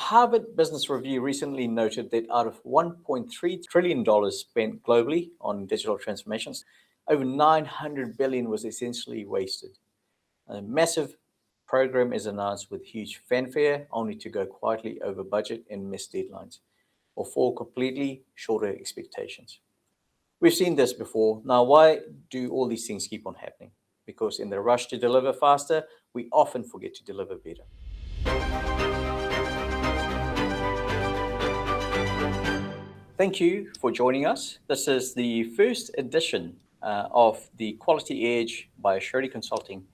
Harvard Business Review recently noted that out of $1.3 trillion spent globally on digital transformations, over $900 billion was essentially wasted. A massive program is announced with huge fanfare, only to go quietly over budget and miss deadlines, or fall completely short of expectations. We've seen this before. Now, why do all these things keep on happening? Because in the rush to deliver faster, we often forget to deliver better. Thank you for joining us. This is the first edition of the Quality Edge by Surety Consulting.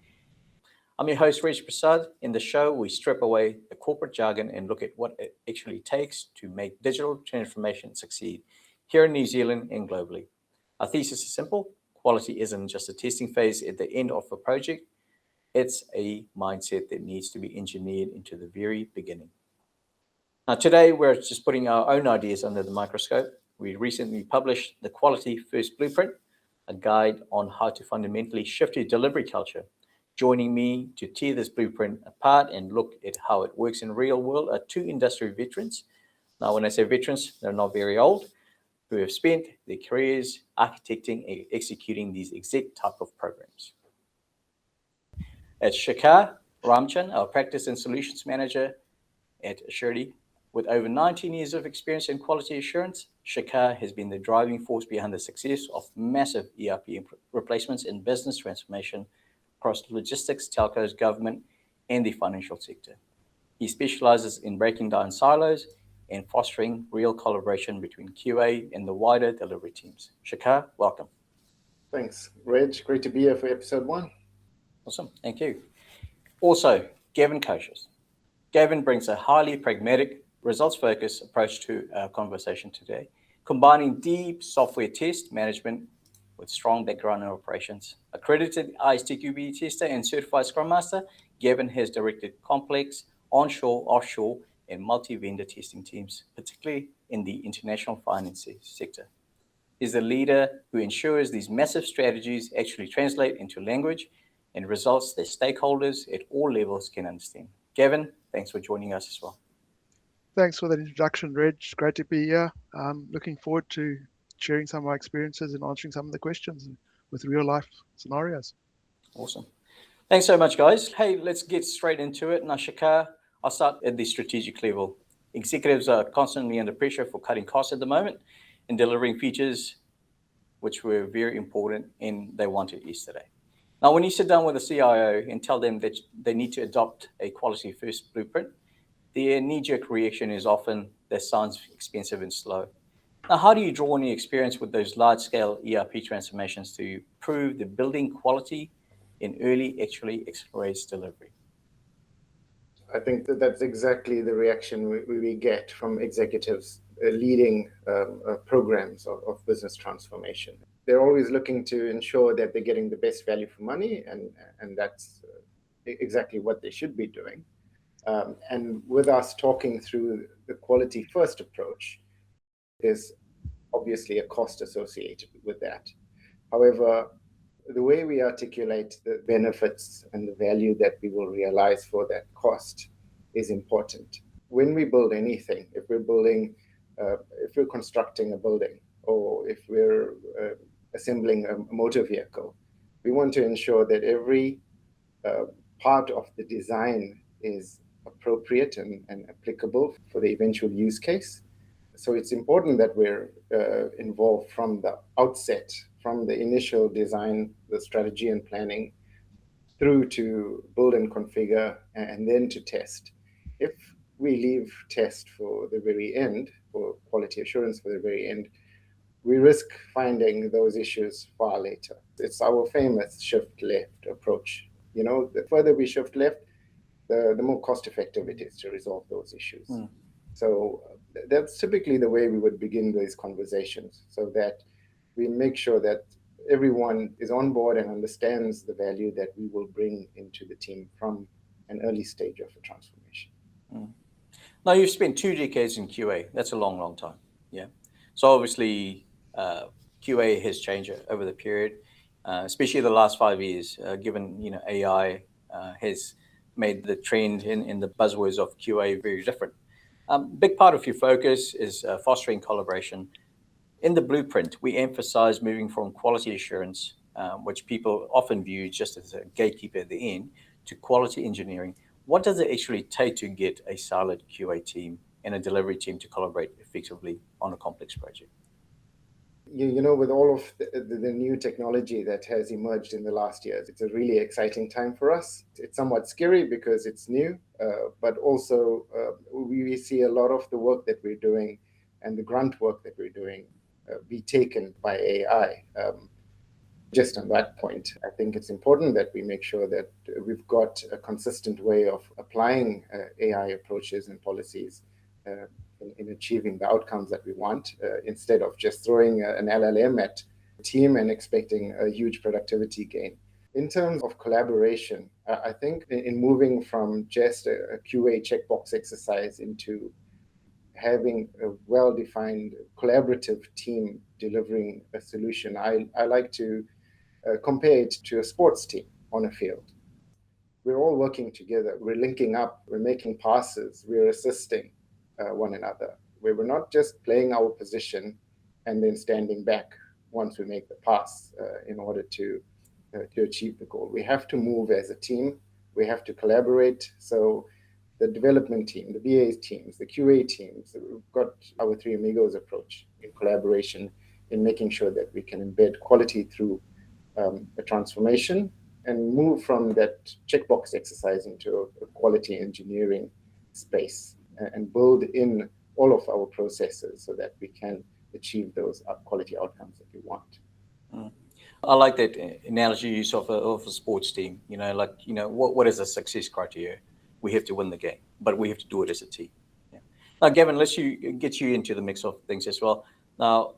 I'm your host, Reg Prasad. In the show, we strip away the corporate jargon and look at what it actually takes to make digital transformation succeed here in New Zealand and globally. Our thesis is simple. Quality isn't just a testing phase at the end of a project. It's a mindset that needs to be engineered into the very beginning. Now, today, we're just putting our own ideas under the microscope. We recently published the Quality First Blueprint, a guide on how to fundamentally shift your delivery culture. Joining me to tear this blueprint apart and look at how it works in real world are two industry veterans. Now, when I say veterans, they're not very old, who have spent their careers architecting and executing these exact type of programs. At Shikar, Ramchand, our Practice and Solutions Manager at Surety, with over 19 years of experience in quality assurance, Shikar has been the driving force behind the success of massive ERP replacements in business transformation across logistics, telcos, government, and the financial sector. He specializes in breaking down silos and fostering real collaboration between QA and the wider delivery teams. Shikar, welcome. Thanks, Reg. Great to be here for episode 1. Awesome, thank you. Also, Gavin Cochius. Gavin brings a highly pragmatic, results-focused approach to our conversation today, combining deep software test management with strong background in operations. Accredited ISTQB tester and certified Scrum Master, Gavin has directed complex onshore, offshore, and multi-vendor testing teams, particularly in the international finance sector. He's a leader who ensures these massive strategies actually translate into language and results that stakeholders at all levels can understand. Gavin, thanks for joining us as well. Thanks for that introduction, Reg. Great to be here. I'm looking forward to sharing some of my experiences and answering some of the questions with real life scenarios. Awesome. Thanks so much, guys. Hey, let's get straight into it. Now, Shikar, I'll start at the strategic level. Executives are constantly under pressure for cutting costs at the moment and delivering features which were very important and they want it yesterday. Now, when you sit down with a CIO and tell them that they need to adopt a quality first blueprint, their knee-jerk reaction is often, that sounds expensive and slow. Now, how do you draw on your experience with those large-scale ERP transformations to prove the building quality in early actually accelerates delivery? I think that's exactly the reaction we get from executives leading programs of business transformation. They're always looking to ensure that they're getting the best value for money, and that's exactly what they should be doing. And with us talking through the quality first approach, there's obviously a cost associated with that. However, the way we articulate the benefits and the value that we will realize for that cost is important. When we build anything, if we're constructing a building, or if we're assembling a motor vehicle, we want to ensure that every part of the design is appropriate and applicable for the eventual use case. So it's important that we're involved from the outset, from the initial design, the strategy and planning, through to build and configure, and then to test. If we leave test for the very end, or quality assurance for the very end, we risk finding those issues far later. It's our famous shift left approach. The further we shift left, the more cost effective it is to resolve those issues. So that's typically the way we would begin these conversations, so that we make sure that everyone is on board and understands the value that we will bring into the team from an early stage of a transformation. Now, you've spent 2 decades in QA. That's a long, long time. Yeah. So obviously, QA has changed over the period, especially the last 5 years, given AI has made the trend in the buzzwords of QA very different. Big part of your focus is fostering collaboration. In the blueprint, we emphasize moving from quality assurance, which people often view just as a gatekeeper at the end, to quality engineering. What does it actually take to get a solid QA team and a delivery team to collaborate effectively on a complex project? With all of the new technology that has emerged in the last years, it's a really exciting time for us. It's somewhat scary because it's new, but also we see a lot of the work that we're doing and the grunt work that we're doing be taken by AI. Just on that point, I think it's important that we make sure that we've got a consistent way of applying AI approaches and policies in achieving the outcomes that we want, instead of just throwing an LLM at the team and expecting a huge productivity gain. In terms of collaboration, I think in moving from just a QA checkbox exercise into having a well-defined collaborative team delivering a solution, I like to compare it to a sports team on a field. We're all working together, we're linking up, we're making passes, we're assisting one another. We're not just playing our position and then standing back once we make the pass in order to achieve the goal. We have to move as a team, we have to collaborate. So the development team, the BA teams, the QA teams, we've got our three amigos approach in collaboration in making sure that we can embed quality through a transformation and move from that checkbox exercise into a quality engineering space and build in all of our processes so that we can achieve those quality outcomes that we want. I like that analogy use of a sports team. What is a success criteria? We have to win the game, but we have to do it as a team. Yeah. Now, Gavin, let's get you into the mix of things as well. Now,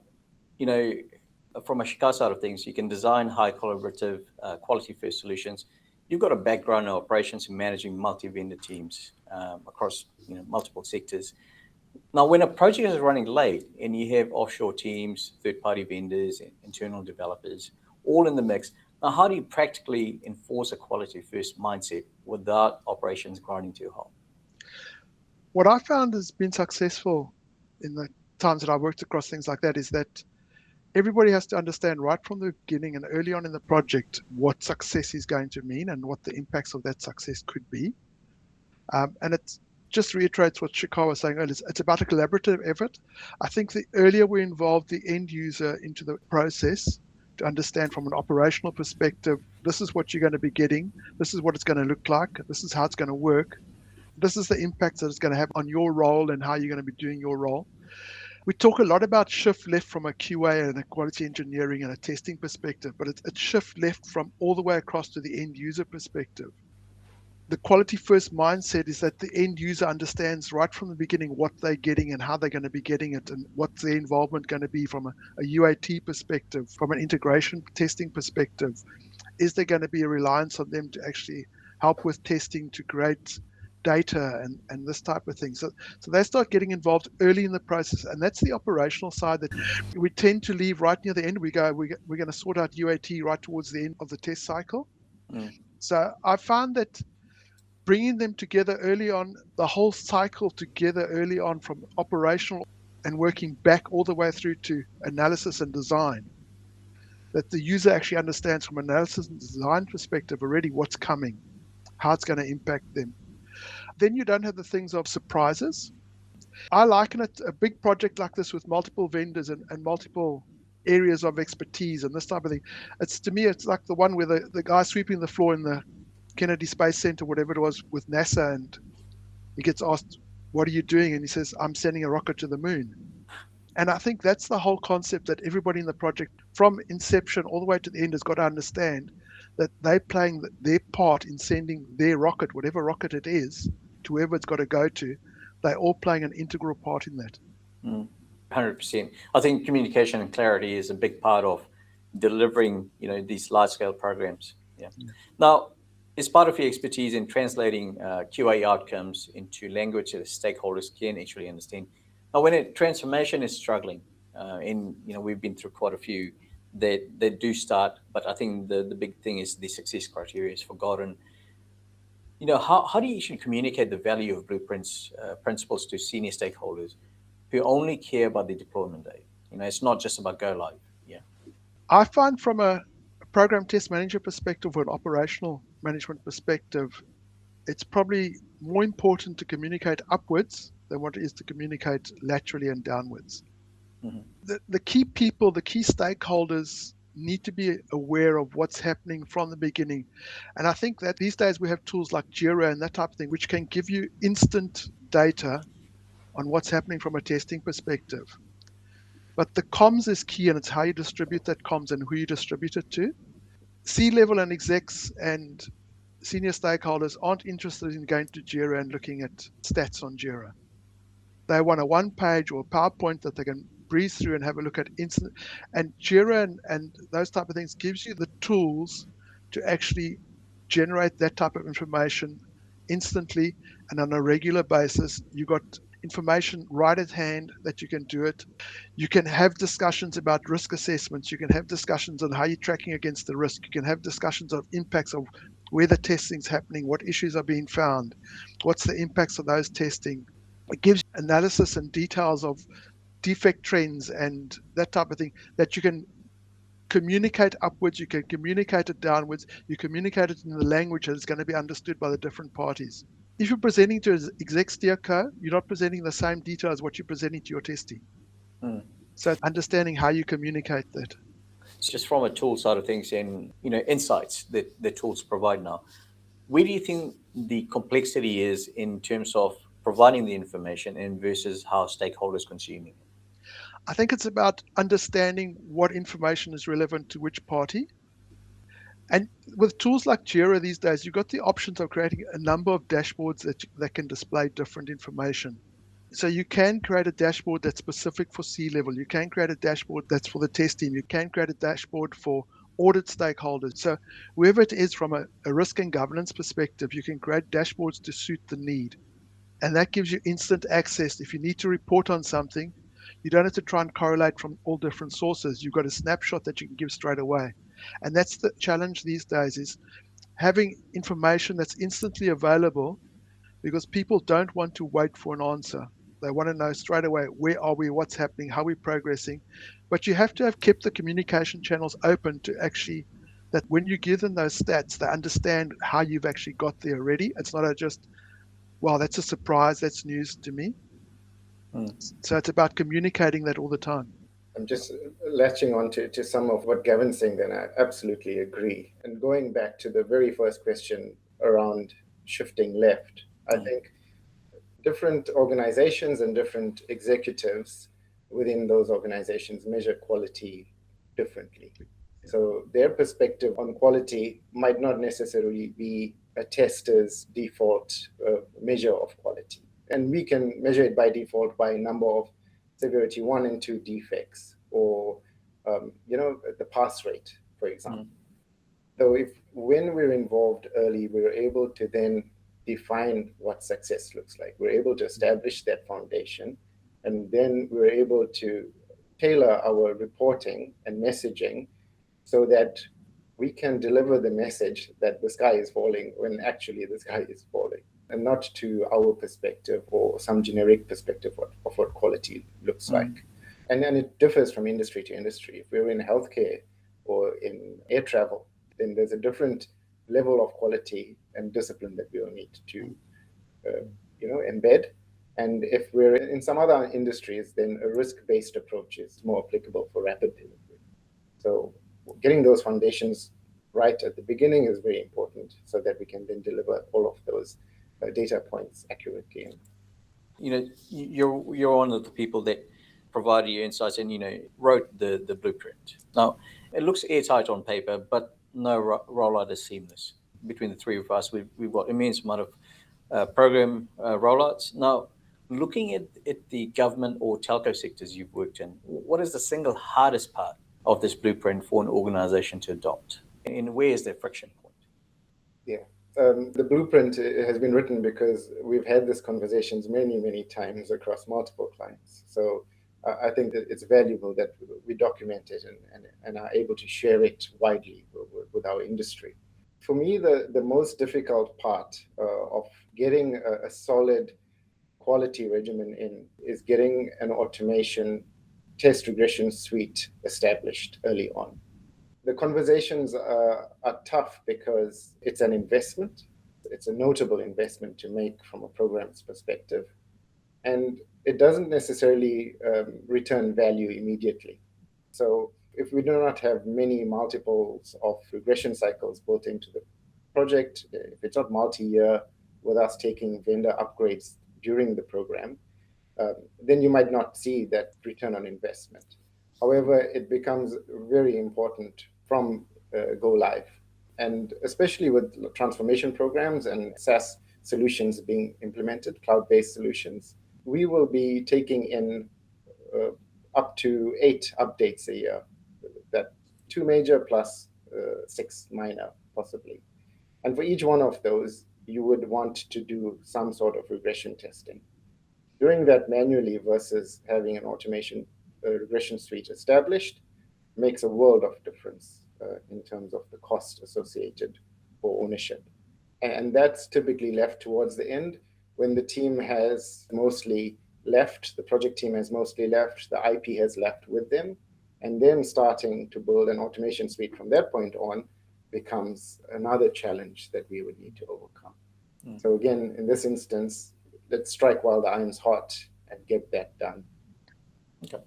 from a Shikar side of things, you can design high collaborative, quality-first solutions. You've got a background in operations and managing multi-vendor teams across multiple sectors. Now, when a project is running late and you have offshore teams, third-party vendors, and internal developers, all in the mix, now how do you practically enforce a quality-first mindset without operations grinding to a halt? What I found has been successful in the times that I've worked across things like that is that everybody has to understand right from the beginning and early on in the project what success is going to mean and what the impacts of that success could be. And it just reiterates what Shikar was saying earlier. It's about a collaborative effort. I think the earlier we involve the end user into the process to understand from an operational perspective, this is what you're going to be getting, this is what it's going to look like, this is how it's going to work, this is the impact that it's going to have on your role and how you're going to be doing your role. We talk a lot about shift left from a QA and a quality engineering and a testing perspective, but it's shift left from all the way across to the end user perspective. The quality first mindset is that the end user understands right from the beginning what they're getting and how they're going to be getting it and what's their involvement going to be from a UAT perspective, from an integration testing perspective. Is there going to be a reliance on them to actually help with testing to create data and this type of thing? So they start getting involved early in the process, and that's the operational side that we tend to leave right near the end. We're going to sort out UAT right towards the end of the test cycle. So I found that bringing them together early on, the whole cycle together early on from operational and working back all the way through to analysis and design, that the user actually understands from analysis and design perspective already what's coming, how it's going to impact them. Then you don't have the things of surprises. I liken it a big project like this with multiple vendors and multiple areas of expertise and this type of thing. To me, it's like the one where the guy sweeping the floor in the Kennedy Space Center, whatever it was, with NASA, and he gets asked, what are you doing? And he says, I'm sending a rocket to the moon. And I think that's the whole concept that everybody in the project, from inception all the way to the end, has got to understand that they're playing their part in sending their rocket, whatever rocket it is, to wherever it's got to go to. They're all playing an integral part in that. 100%. I think communication and clarity is a big part of delivering, these large-scale programs. Yeah. Now, as part of your expertise in translating QA outcomes into language that stakeholders can actually understand. Now, when a transformation is struggling, we've been through quite a few that do start, but I think the big thing is the success criteria is forgotten. How do you actually communicate the value of blueprints principles to senior stakeholders who only care about the deployment date? It's not just about go live. Yeah. I find from a program test manager perspective or an operational management perspective, it's probably more important to communicate upwards than what it is to communicate laterally and downwards. Mm-hmm. The key people, the key stakeholders need to be aware of what's happening from the beginning. And I think that these days we have tools like Jira and that type of thing, which can give you instant data on what's happening from a testing perspective. But the comms is key, and it's how you distribute that comms and who you distribute it to. C-level and execs and senior stakeholders aren't interested in going to Jira and looking at stats on Jira. They want a one-page or PowerPoint that they can breeze through and have a look at instant. And Jira and those type of things gives you the tools to actually generate that type of information instantly and on a regular basis. You got information right at hand that you can do it. You can have discussions about risk assessments. You can have discussions on how you're tracking against the risk. You can have discussions of impacts of where the testing's happening, what issues are being found, what's the impacts of those testing. It gives analysis and details of defect trends and that type of thing that you can communicate upwards, you can communicate it downwards, you communicate it in the language that is going to be understood by the different parties. If you're presenting to an exec steerco, you're not presenting the same detail as what you're presenting to your testing. Mm. So understanding how you communicate that. It's just from a tool side of things and insights that the tools provide now. Where do you think the complexity is in terms of providing the information and versus how stakeholders consuming it? I think it's about understanding what information is relevant to which party. And with tools like Jira these days, you've got the options of creating a number of dashboards that can display different information. So you can create a dashboard that's specific for C-level. You can create a dashboard that's for the test team. You can create a dashboard for audit stakeholders. So whoever it is from a risk and governance perspective, you can create dashboards to suit the need. And that gives you instant access. If you need to report on something, you don't have to try and correlate from all different sources. You've got a snapshot that you can give straight away. And that's the challenge these days, is having information that's instantly available, because people don't want to wait for an answer. They want to know straight away, where are we, what's happening, how are we progressing. But you have to have kept the communication channels open to actually, that when you give them those stats, they understand how you've actually got there already. It's not just, wow, that's a surprise, that's news to me. So it's about communicating that all the time. I'm just latching on to some of what Gavin's saying, then I absolutely agree. And going back to the very first question around shifting left, I think different organizations and different executives within those organizations measure quality differently. So their perspective on quality might not necessarily be a tester's default measure of quality. And we can measure it by default by number of severity 1 and 2 defects, or the pass rate, for example. So if when we're involved early, we're able to then define what success looks like. We're able to establish that foundation, and then we're able to tailor our reporting and messaging so that we can deliver the message that the sky is falling when actually the sky is falling, and not to our perspective or some generic perspective of what quality looks like. And then it differs from industry to industry. If we're in healthcare or in air travel, then there's a different level of quality and discipline that we will need to embed. And if we're in some other industries, then a risk-based approach is more applicable for rapid delivery. So getting those foundations right at the beginning is very important, so that we can then deliver all of those data points accurately. You're one of the people that provided your insights and wrote the blueprint. Now it looks airtight on paper, but no rollout is seamless. Between the three of us, we've got immense amount of program rollouts. Now, looking at the government or telco sectors you've worked in, what is the single hardest part of this blueprint for an organization to adopt? And where is their friction point? Yeah. The blueprint has been written because we've had these conversations many, many times across multiple clients. So I think that it's valuable that we document it and are able to share it widely with our industry. For me, the most difficult part of getting a solid quality regimen in is getting an automation test regression suite established early on. The conversations are tough because it's an investment. It's a notable investment to make from a program's perspective. And it doesn't necessarily return value immediately. So if we do not have many multiples of regression cycles built into the project, if it's not multi-year with us taking vendor upgrades during the program, then you might not see that return on investment. However, it becomes very important from go live. And especially with transformation programs and SaaS solutions being implemented, cloud-based solutions, we will be taking in up to 8 updates a year, that 2 major plus 6 minor, possibly. And for each one of those, you would want to do some sort of regression testing. Doing that manually versus having an automation regression suite established makes a world of difference in terms of the cost associated for ownership. And that's typically left towards the end when the team has mostly left, the project team has mostly left, the IP has left with them, and then starting to build an automation suite from that point on becomes another challenge that we would need to overcome. So again, in this instance, let's strike while the iron's hot and get that done. Okay.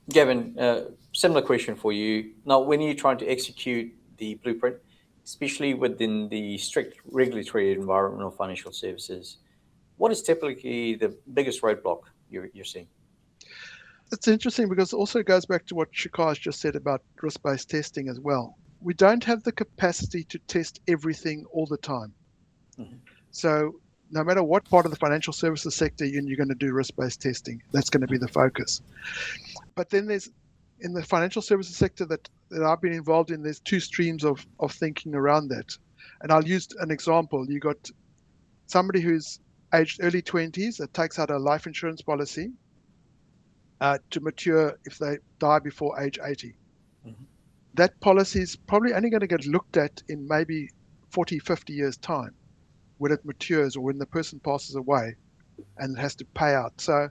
Gavin, similar question for you. Now, when you're trying to execute the blueprint, especially within the strict regulatory environment of financial services, what is typically the biggest roadblock you're seeing? It's interesting because it also goes back to what Shikar has just said about risk-based testing as well. We don't have the capacity to test everything all the time. Mm-hmm. So no matter what part of the financial services sector you're going to do risk-based testing, that's going to be the focus. But then there's, in the financial services sector that I've been involved in, there's 2 streams of thinking around that. And I'll use an example. You got somebody who's aged early 20s that takes out a life insurance policy to mature if they die before age 80. Mm-hmm. That policy is probably only going to get looked at in maybe 40, 50 years' time when it matures or when the person passes away and has to pay out. So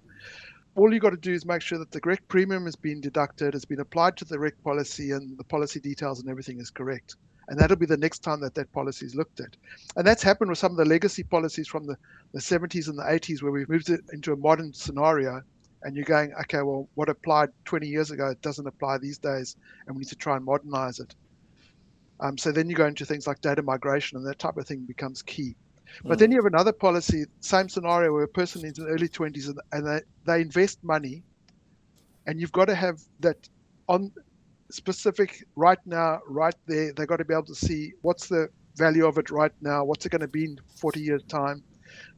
all you got to do is make sure that the correct premium has been deducted, has been applied to the correct policy, and the policy details and everything is correct. And that'll be the next time that policy is looked at. And that's happened with some of the legacy policies from the 70s and the 80s where we've moved it into a modern scenario. And you're going, okay, well, what applied 20 years ago, it doesn't apply these days, and we need to try and modernize it. So then you go into things like data migration, and that type of thing becomes key. But then you have another policy, same scenario, where a person is in early 20s and they invest money, and you've got to have that on specific right now, right there. They've got to be able to see what's the value of it right now, what's it going to be in 40 years' time.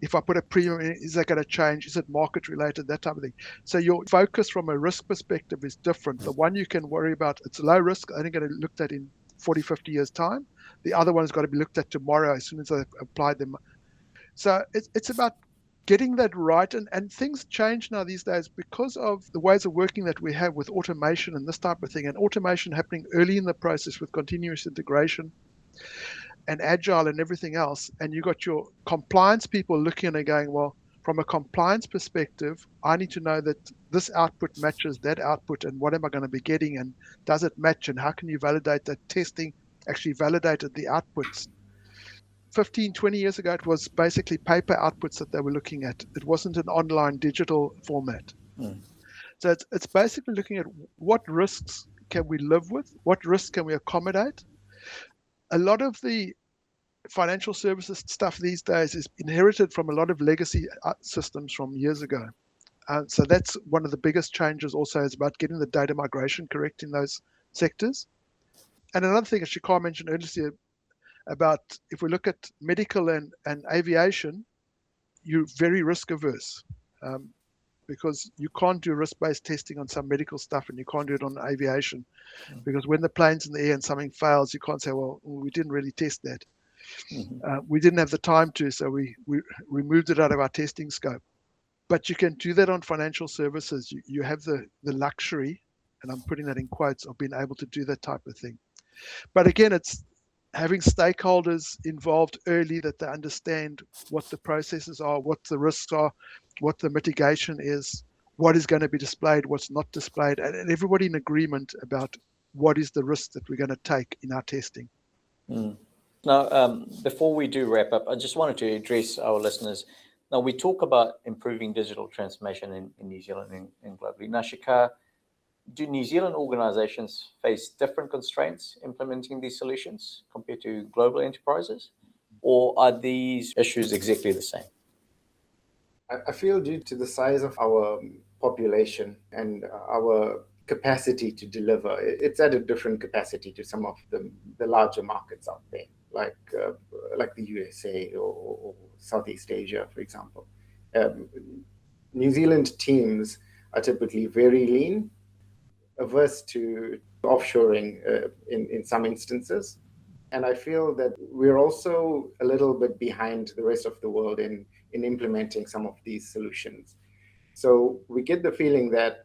If I put a premium in, is that going to change? Is it market related? That type of thing. So your focus from a risk perspective is different. The one you can worry about, it's low risk, only going to be looked at in 40, 50 years' time. The other one has got to be looked at tomorrow as soon as I've applied them. So it's about getting that right. And things change now these days because of the ways of working that we have with automation and this type of thing. And automation happening early in the process with continuous integration and agile and everything else. And you got your compliance people looking and going, well, from a compliance perspective, I need to know that this output matches that output, and what am I going to be getting, and does it match, and how can you validate that testing actually validated the outputs. 15, 20 years ago, it was basically paper outputs that they were looking at. It wasn't an online digital format. So it's basically looking at what risks can we live with, what risks can we accommodate. A lot of the financial services stuff these days is inherited from a lot of legacy systems from years ago. So that's one of the biggest changes also, is about getting the data migration correct in those sectors. And another thing, as Shikar mentioned earlier, about if we look at medical and aviation, you're very risk averse because you can't do risk-based testing on some medical stuff and you can't do it on aviation because when the plane's in the air and something fails, you can't say, well, we didn't really test that. We didn't have the time to, so we removed it out of our testing scope. But you can do that on financial services. You have the luxury, and I'm putting that in quotes, of being able to do that type of thing. But again, it's having stakeholders involved early, that they understand what the processes are, what the risks are, what the mitigation is, what is going to be displayed, what's not displayed, and everybody in agreement about what is the risk that we're going to take in our testing. Now, before we do wrap up, I just wanted to address our listeners. Now, we talk about improving digital transformation in New Zealand and globally. Now, Shikar, do New Zealand organizations face different constraints implementing these solutions compared to global enterprises? Or are these issues exactly the same? I feel due to the size of our population and our capacity to deliver, it's at a different capacity to some of the larger markets out there, like the USA or Southeast Asia, for example. New Zealand teams are typically very lean, averse to offshoring in some instances. And I feel that we're also a little bit behind the rest of the world in implementing some of these solutions. So we get the feeling that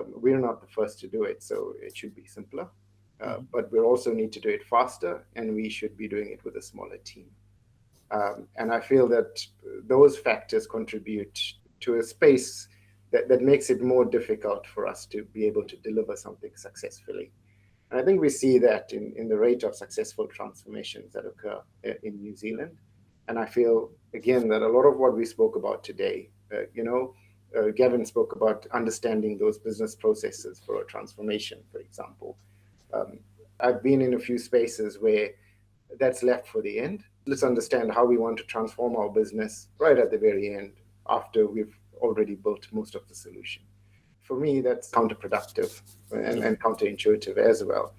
we're not the first to do it, so it should be simpler. But we also need to do it faster, and we should be doing it with a smaller team. And I feel that those factors contribute to a space that makes it more difficult for us to be able to deliver something successfully. And I think we see that in the rate of successful transformations that occur in New Zealand. And I feel, again, that a lot of what we spoke about today, Gavin spoke about understanding those business processes for a transformation, for example. I've been in a few spaces where that's left for the end. Let's understand how we want to transform our business right at the very end, after we've already built most of the solution. For me, that's counterproductive and counterintuitive as well.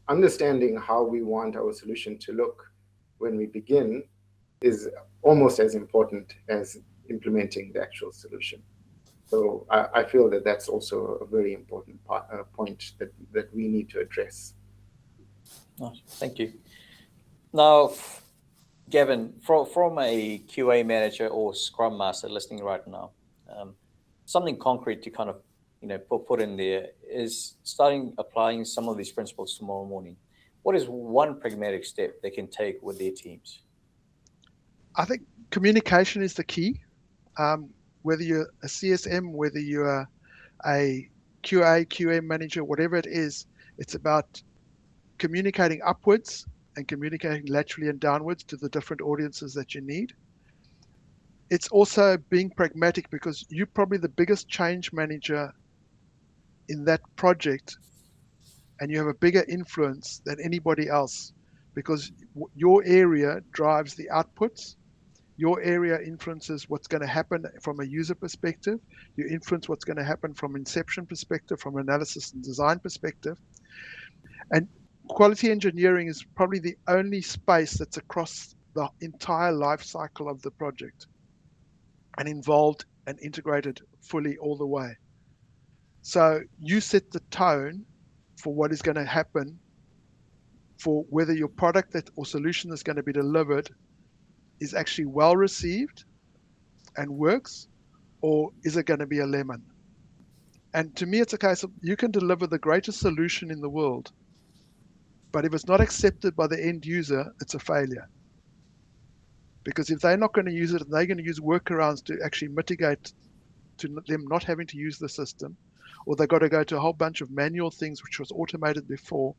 Understanding how we want our solution to look when we begin is almost as important as implementing the actual solution. So I feel that that's also a very important point that we need to address. Nice. Thank you. Now, Gavin, from a QA manager or Scrum Master listening right now, something concrete to kind of put in there is starting applying some of these principles tomorrow morning. What is one pragmatic step they can take with their teams? I think communication is the key. Whether you're a CSM, whether you're a QA manager, whatever it is, it's about communicating upwards and communicating laterally and downwards to the different audiences that you need. It's also being pragmatic, because you're probably the biggest change manager in that project, and you have a bigger influence than anybody else, because your area drives the outputs. Your area influences what's going to happen from a user perspective. You influence what's going to happen from inception perspective, from analysis and design perspective. And quality engineering is probably the only space that's across the entire life cycle of the project and involved and integrated fully all the way. So you set the tone for what is going to happen, for whether your product or solution that's going to be delivered is actually well received and works, or is it going to be a lemon? And to me, it's a case of, you can deliver the greatest solution in the world, but if it's not accepted by the end user, it's a failure. Because if they're not going to use it, and they're going to use workarounds to actually mitigate to them not having to use the system, or they've got to go to a whole bunch of manual things which was automated before,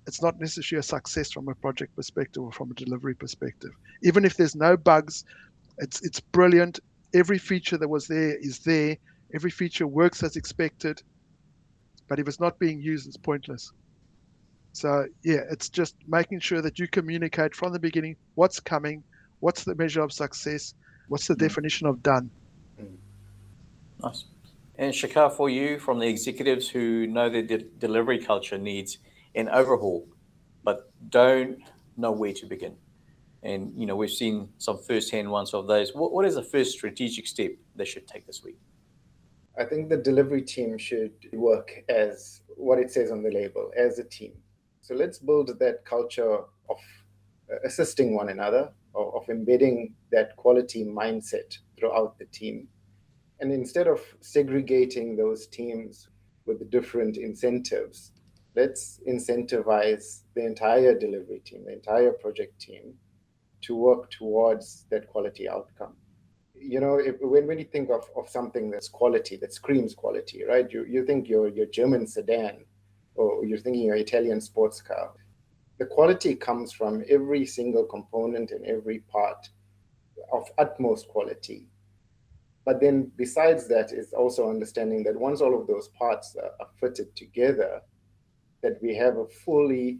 it's not necessarily a success from a project perspective or from a delivery perspective. Even if there's no bugs, it's brilliant. Every feature that was there is there. Every feature works as expected. But if it's not being used, it's pointless. So yeah, it's just making sure that you communicate from the beginning what's coming, what's the measure of success, what's the definition of done. Nice. And Shikar, for you, from the executives who know their delivery culture needs an overhaul, but don't know where to begin. And we've seen some first-hand ones of those. What is the first strategic step they should take this week? I think the delivery team should work as what it says on the label, as a team. So let's build that culture of assisting one another, of embedding that quality mindset throughout the team. And instead of segregating those teams with different incentives, let's incentivize the entire delivery team, the entire project team to work towards that quality outcome. When you think of something that's quality, that screams quality, right? You think your German sedan, or you're thinking your Italian sports car. The quality comes from every single component and every part of utmost quality. But then besides that is also understanding that once all of those parts are fitted together, that we have a fully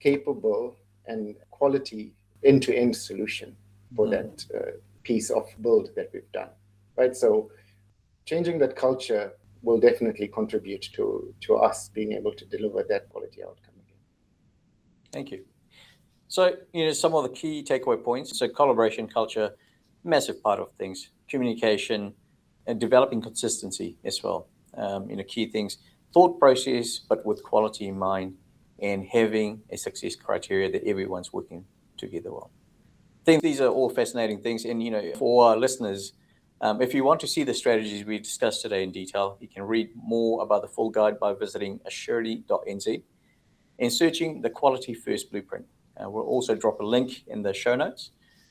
capable and quality end-to-end solution for that piece of build that we've done, right? So changing that culture will definitely contribute to us being able to deliver that quality outcome again. Thank you. So, some of the key takeaway points. So collaboration culture, massive part of things, communication, and developing consistency as well. Key things, thought process, but with quality in mind, and having a success criteria that everyone's working together well. I think these are all fascinating things. And, for our listeners, if you want to see the strategies we discussed today in detail, you can read more about the full guide by visiting assurity.nz and searching the Quality First Blueprint. We'll also drop a link in the show notes.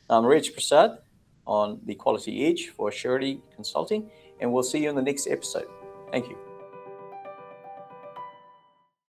I'm Reg Prasad on the Quality Edge for Assurity Consulting, and we'll see you in the next episode. Thank you.